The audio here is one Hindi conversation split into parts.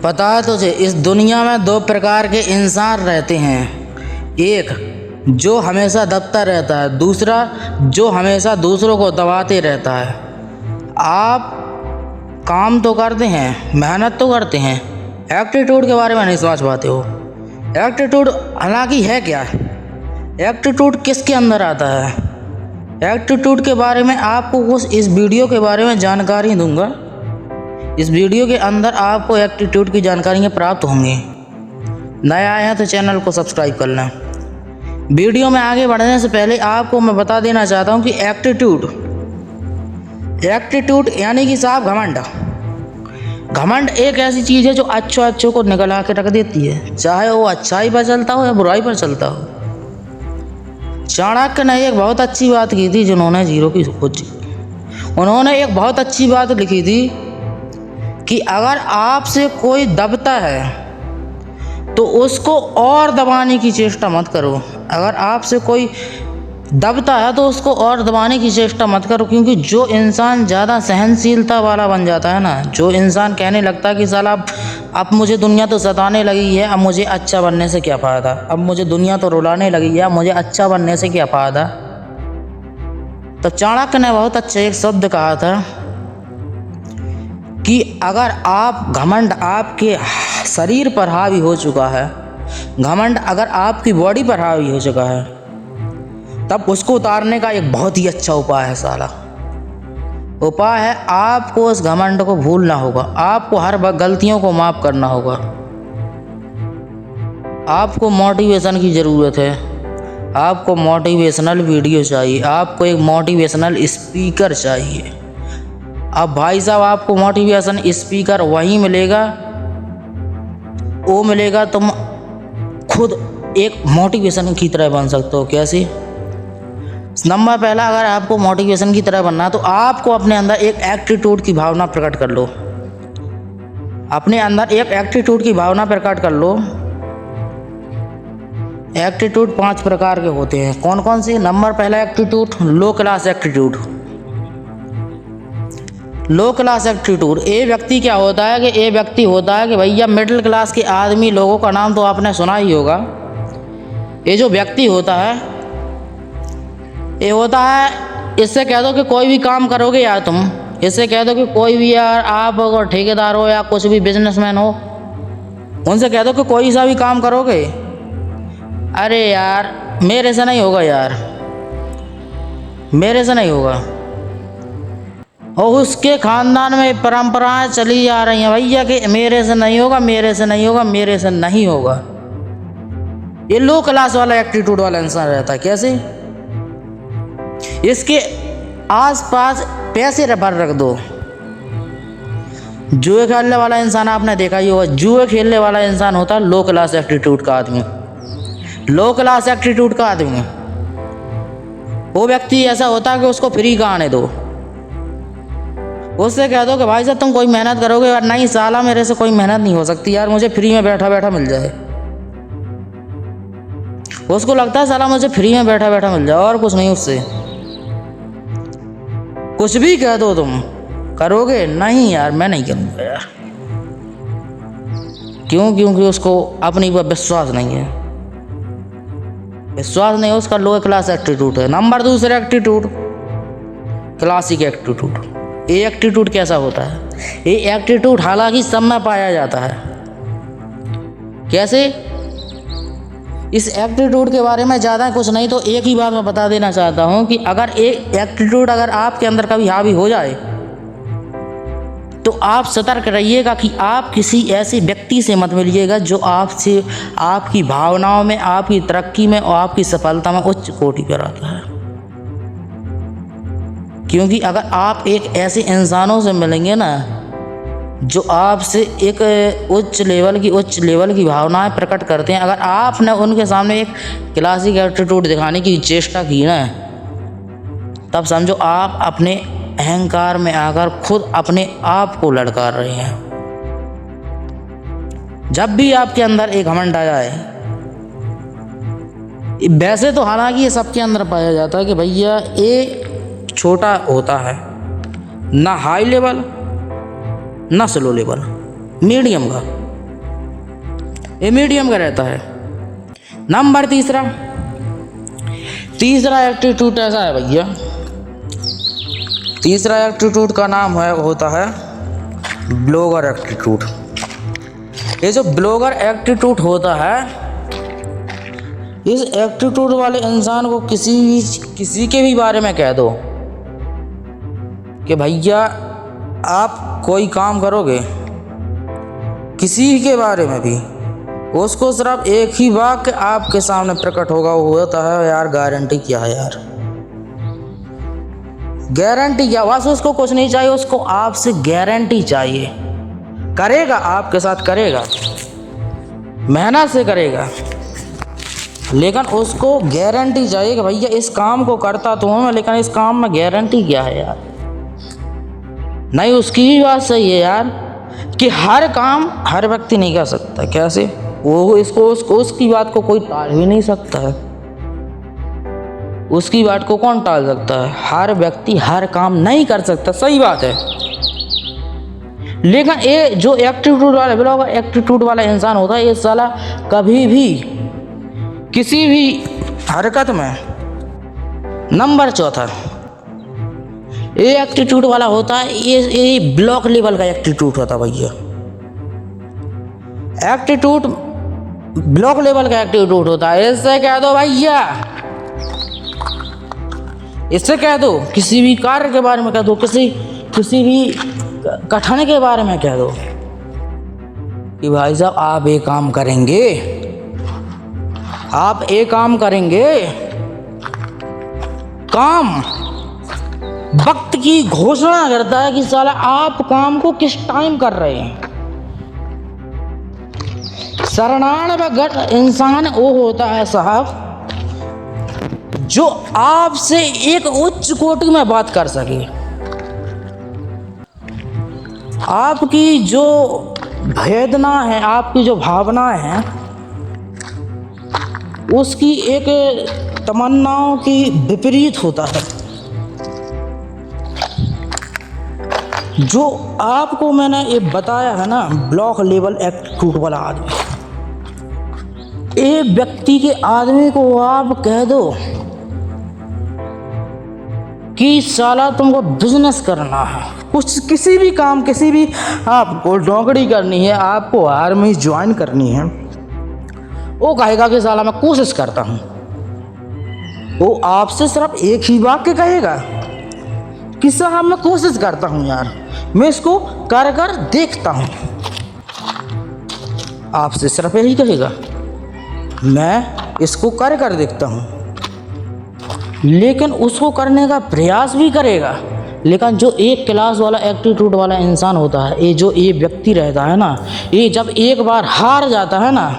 पता है तुझे, इस दुनिया में दो प्रकार के इंसान रहते हैं। एक जो हमेशा दबता रहता है, दूसरा जो हमेशा दूसरों को दबाते रहता है। आप काम तो करते हैं, मेहनत तो करते हैं, एप्टीट्यूड के बारे में नहीं समझ पाते हो। एप्टीट्यूड हालांकि है क्या? एप्टीट्यूड किसके अंदर आता है? एप्टीट्यूड के बारे में आपको कुछ इस वीडियो के बारे में जानकारी दूंगा। इस वीडियो के अंदर आपको एप्टीट्यूड की जानकारियाँ प्राप्त होंगी। नया आए हैं तो चैनल को सब्सक्राइब कर लें। वीडियो में आगे बढ़ने से पहले आपको मैं बता देना चाहता हूं कि एप्टीट्यूड यानी कि साहब घमंड एक ऐसी चीज़ है जो अच्छों को निकला के रख देती है, चाहे वो अच्छाई पर चलता हो या बुराई पर चलता हो। चाणक्य ने एक बहुत अच्छी बात की थी, जिन्होंने जीरो की खोज। उन्होंने एक बहुत अच्छी बात लिखी थी कि अगर आपसे कोई दबता है तो उसको और दबाने की चेष्टा मत करो। अगर आपसे कोई दबता है तो उसको और दबाने की चेष्टा मत करो, क्योंकि जो इंसान ज़्यादा सहनशीलता वाला बन जाता है ना, जो इंसान कहने लगता है कि साला अब मुझे दुनिया तो सताने लगी है, अब मुझे अच्छा बनने से क्या फ़ायदा, अब मुझे दुनिया तो रुलाने लगी है, अब मुझे अच्छा बनने से क्या फ़ायदा। तो चाणक्य ने बहुत अच्छा एक शब्द कहा था कि अगर आप घमंड आपके शरीर पर हावी हो चुका है, घमंड अगर आपकी बॉडी पर हावी हो चुका है, तब उसको उतारने का एक बहुत ही अच्छा उपाय है। साला उपाय है, आपको उस घमंड को भूलना होगा। आपको हर गलतियों को माफ़ करना होगा। आपको मोटिवेशन की ज़रूरत है। आपको मोटिवेशनल वीडियो चाहिए, आपको एक मोटिवेशनल स्पीकर चाहिए। अब भाई साहब, आपको मोटिवेशन स्पीकर वहीं मिलेगा, वो मिलेगा तुम खुद एक मोटिवेशन की तरह बन सकते हो। कैसे? नंबर पहला, अगर आपको मोटिवेशन की तरह बनना है तो आपको अपने अंदर एक एप्टीट्यूड की भावना प्रकट कर लो। अपने अंदर एक एप्टीट्यूड की भावना प्रकट कर लो। एप्टीट्यूड 5 प्रकार के होते हैं। कौन कौन से? नंबर पहला एप्टीट्यूड, लो क्लास एप्टीट्यूड। लो क्लास एप्टीट्यूड ये व्यक्ति क्या होता है कि ये व्यक्ति होता है कि भैया मिडिल क्लास के आदमी लोगों का नाम तो आपने सुना ही होगा। ये जो व्यक्ति होता है, ये होता है, इससे कह दो कि कोई भी काम करोगे यार तुम, इससे कह दो कि कोई भी यार, आप अगर ठेकेदार हो या कुछ भी बिजनेसमैन हो, उनसे कह दो कि कोई सा भी काम करोगे, अरे यार मेरे से नहीं होगा, यार मेरे से नहीं होगा। और उसके खानदान में परंपराएं चली जा रही हैं भैया कि मेरे से नहीं होगा, मेरे से नहीं होगा, मेरे से नहीं होगा। ये लो क्लास वाला एप्टीट्यूड वाला इंसान रहता है। कैसे? इसके आसपास पैसे भर रख दो। जुए खेलने वाला इंसान आपने देखा ही होगा, जुए खेलने वाला इंसान होता है लो क्लास एप्टीट्यूड का आदमी। लो क्लास एप्टीट्यूड का आदमी वो व्यक्ति ऐसा होता है कि उसको फ्री का आने दो। उससे कह दो कि भाई साहब तुम कोई मेहनत करोगे यार, नहीं साला मेरे से कोई मेहनत नहीं हो सकती यार, मुझे फ्री में बैठा बैठा मिल जाए। उसको लगता है साला मुझे फ्री में बैठा बैठा मिल जाए और कुछ नहीं। उससे कुछ भी कह दो तुम करोगे, नहीं यार मैं नहीं करूँगा यार। क्यों? क्योंकि उसको अपनी पर विश्वास नहीं है। विश्वास नहीं है, उसका लो क्लास एप्टीट्यूड है। नंबर दूसरा एप्टीट्यूड, क्लासिक एप्टीट्यूड। ये एप्टीट्यूड कैसा होता है? ये एप्टीट्यूड हालांकि सब में पाया जाता है। कैसे? इस एप्टीट्यूड के बारे में ज़्यादा कुछ नहीं तो एक ही बात मैं बता देना चाहता हूँ कि अगर एक एप्टीट्यूड अगर आपके अंदर कभी हावी हो जाए तो आप सतर्क रहिएगा कि आप किसी ऐसे व्यक्ति से मत मिलिएगा जो आपसे, आपकी भावनाओं में, आपकी तरक्की में और आपकी सफलता में उच्च कोटि पर आता है। क्योंकि अगर आप एक ऐसे इंसानों से मिलेंगे ना जो आपसे एक उच्च लेवल की भावनाएं प्रकट करते हैं, अगर आपने उनके सामने एक क्लासिक एप्टीट्यूड दिखाने की चेष्टा की ना, तब समझो आप अपने अहंकार में आकर खुद अपने आप को ललकार रहे हैं। जब भी आपके अंदर एक घमंड आ जाए, वैसे तो हालांकि ये सबके अंदर पाया जाता है कि भैया ये छोटा होता है, ना हाई लेवल ना स्लो लेवल, मीडियम का। ये मीडियम का रहता है। नंबर तीसरा एप्टीट्यूड ऐसा है भैया, तीसरा एप्टीट्यूड का नाम होता है ब्लॉगर एप्टीट्यूड। ये जो ब्लॉगर एप्टीट्यूड होता है, इस एप्टीट्यूड वाले इंसान को किसी के भी बारे में कह दो कि भैया आप कोई काम करोगे, किसी के बारे में भी, उसको सिर्फ एक ही वाक्य आपके सामने प्रकट होगा, वो होता है यार गारंटी क्या है यार, गारंटी क्या। बस उसको कुछ नहीं चाहिए, उसको आपसे गारंटी चाहिए। करेगा, आपके साथ करेगा, मेहनत से करेगा, लेकिन उसको गारंटी चाहिए कि भैया इस काम को करता तो हूँ, लेकिन इस काम में गारंटी क्या है यार। नहीं, उसकी भी बात सही है यार कि हर काम हर व्यक्ति नहीं कर सकता। कैसे? वो उसकी बात को कोई टाल ही नहीं सकता है। उसकी बात को कौन टाल सकता है? हर व्यक्ति हर काम नहीं कर सकता, सही बात है। लेकिन ये जो एप्टीट्यूड वाला इंसान होता है, ये साला कभी भी किसी भी हरकत में, नंबर चौथा ये एप्टीट्यूड वाला होता है, ये ब्लॉक लेवल का एप्टीट्यूड होता है भैया। एप्टीट्यूड ब्लॉक लेवल का एप्टीट्यूड होता है। इससे कह दो भैया, इससे कह दो, किसी भी कार्य के बारे में कह दो, किसी भी कठिन के बारे में कह दो कि भाई साहब आप एक काम करेंगे, आप एक काम करेंगे, काम वक्त की घोषणा करता है कि साला आप काम को किस टाइम कर रहे हैं। 97% इंसान वो होता है साहब जो आपसे एक उच्च कोटि में बात कर सके, आपकी जो वेदना है, आपकी जो भावनाएं हैं, उसकी एक तमन्नाओं की विपरीत होता है। जो आपको मैंने ये बताया है ना, ब्लॉक लेवल एप्टीट्यूड वाला आदमी, एक व्यक्ति के आदमी को आप कह दो कि साला तुमको बिजनेस करना है, कुछ किसी भी काम, किसी भी आपको नौकरी करनी है, आपको आर्मी ज्वाइन करनी है, वो कहेगा कि साला मैं कोशिश करता हूँ। वो आपसे सिर्फ एक ही वाक्य कहेगा कि साहब मैं कोशिश करता हूँ यार, मैं इसको कर देखता हूँ। आपसे सिर्फ यही कहेगा, मैं इसको कर देखता हूँ। लेकिन उसको करने का प्रयास भी करेगा। लेकिन जो एक क्लास वाला एप्टीट्यूड वाला इंसान होता है, ये व्यक्ति रहता है ना, ये जब एक बार हार जाता है ना,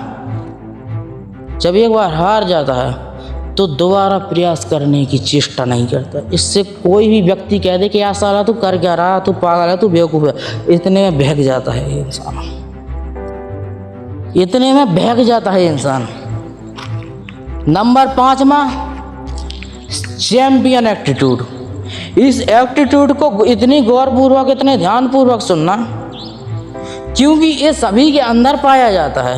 जब एक बार हार जाता है तो दोबारा प्रयास करने की चेष्टा नहीं करता। इससे कोई भी व्यक्ति कह दे कि यार साला तू कर क्या रहा, तू पागल है, तू बेवकूफ़ है, इतने में बहक जाता है ये इंसान, इतने में बहक जाता है इंसान। नंबर 5वां, चैंपियन एप्टीट्यूड। इस एप्टीट्यूड को इतनी गौरपूर्वक, इतने ध्यानपूर्वक सुनना, क्योंकि ये सभी के अंदर पाया जाता है,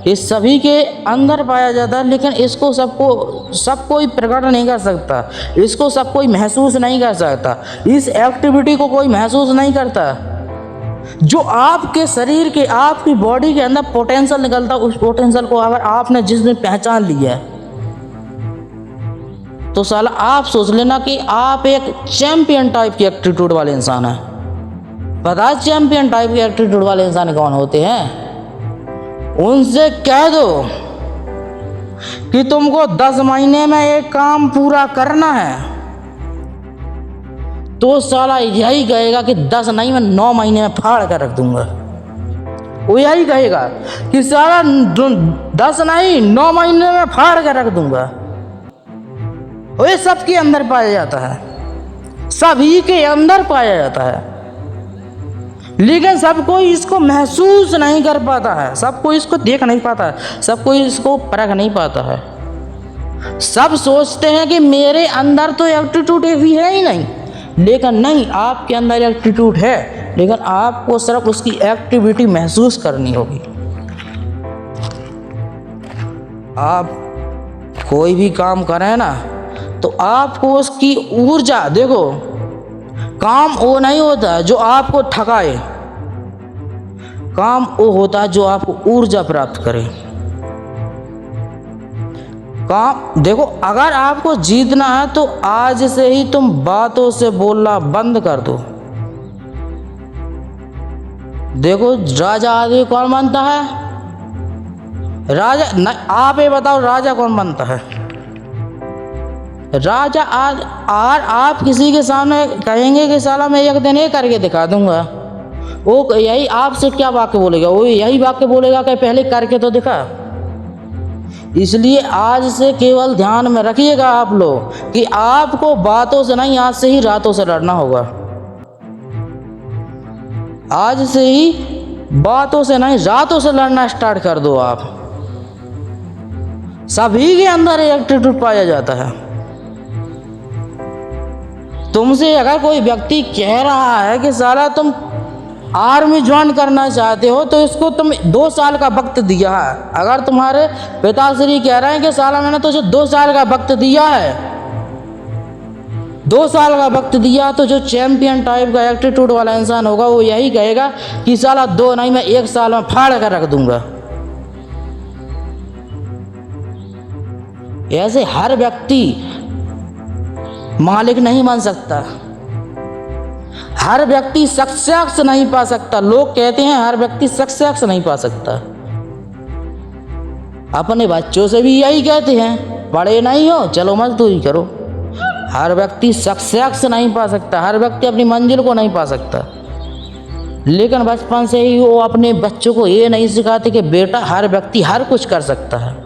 ये सभी के अंदर पाया जाता है। लेकिन इसको सब कोई प्रकट नहीं कर सकता, इसको सब कोई महसूस नहीं कर सकता, इस एक्टिविटी को कोई महसूस नहीं करता। जो आपके शरीर के, आपकी बॉडी के अंदर पोटेंशियल निकलता, उस पोटेंशियल को अगर आपने जिस दिन पहचान लिया है तो साला आप सोच लेना कि आप एक चैंपियन टाइप की एप्टीट्यूड वाले इंसान हैं। पता है चैंपियन टाइप के एप्टीट्यूड वाले इंसान कौन होते हैं? उनसे कह दो कि तुमको 10 महीने में एक काम पूरा करना है, तो साला यही कहेगा कि 10 नहीं, मैं 9 महीने में फाड़ कर रख दूंगा। वो यही कहेगा कि साला 10 नहीं, 9 महीने में फाड़ कर रख दूंगा। और ये सबके अंदर पाया जाता है, सभी के अंदर पाया जाता है, लेकिन सब कोई इसको महसूस नहीं कर पाता है, सब कोई इसको देख नहीं पाता है, सब कोई इसको परख नहीं पाता है। सब सोचते हैं कि मेरे अंदर तो एप्टीट्यूड भी है ही नहीं, लेकिन नहीं, आपके अंदर एप्टीट्यूड है, लेकिन आपको सिर्फ उसकी एक्टिविटी महसूस करनी होगी। आप कोई भी काम करें ना तो आपको उसकी ऊर्जा, देखो काम वो नहीं होता जो आपको थकाए, काम वो होता है जो आपको ऊर्जा प्राप्त करे। काम देखो, अगर आपको जीतना है तो आज से ही तुम बातों से बोलना बंद कर दो। देखो राजा आदि कौन बनता है? राजा न, आप ये बताओ राजा कौन बनता है? राजा आप किसी के सामने कहेंगे कि साला मैं एक दिन ये करके दिखा दूंगा, वो यही आपसे क्या वाक्य बोलेगा? वो यही वाक्य बोलेगा कि पहले करके तो दिखा। इसलिए आज से केवल ध्यान में रखिएगा आप लोग कि आपको बातों से नहीं, आज से ही रातों से लड़ना होगा। आज से ही बातों से नहीं, रातों से लड़ना स्टार्ट कर दो। आप सभी के अंदर एटीट्यूड पाया जाता है। तुमसे अगर कोई व्यक्ति कह रहा है कि साला तुम आर्मी ज्वाइन करना चाहते हो तो इसको तुम 2 साल का वक्त दिया है। अगर तुम्हारे पिताश्री कह रहे हैं कि साला मैंने तुझे 2 साल का वक्त दिया है, 2 साल का वक्त दिया, तो जो चैंपियन टाइप का एटीट्यूड वाला इंसान होगा वो यही कहेगा कि साला 2 नहीं, मैं 1 साल में फाड़ कर रख दूंगा। ऐसे हर व्यक्ति मालिक नहीं बन सकता, हर व्यक्ति सक्सेस नहीं पा सकता। लोग कहते हैं हर व्यक्ति सक्सेस नहीं पा सकता। अपने बच्चों से भी यही कहते हैं, पढ़े नहीं हो चलो मजदूरी करो। हर व्यक्ति सक्सेस नहीं पा सकता, हर व्यक्ति अपनी मंजिल को नहीं पा सकता। लेकिन बचपन से ही वो अपने बच्चों को ये नहीं सिखाते कि बेटा हर व्यक्ति हर कुछ कर सकता है।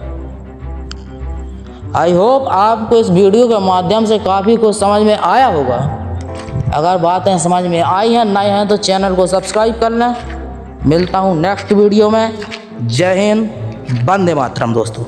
आई होप आपको इस वीडियो के माध्यम से काफ़ी कुछ समझ में आया होगा। अगर बातें समझ में आई हैं नहीं हैं तो चैनल को सब्सक्राइब कर लें। मिलता हूँ नेक्स्ट वीडियो में। जय हिंद, वंदे मातरम दोस्तों।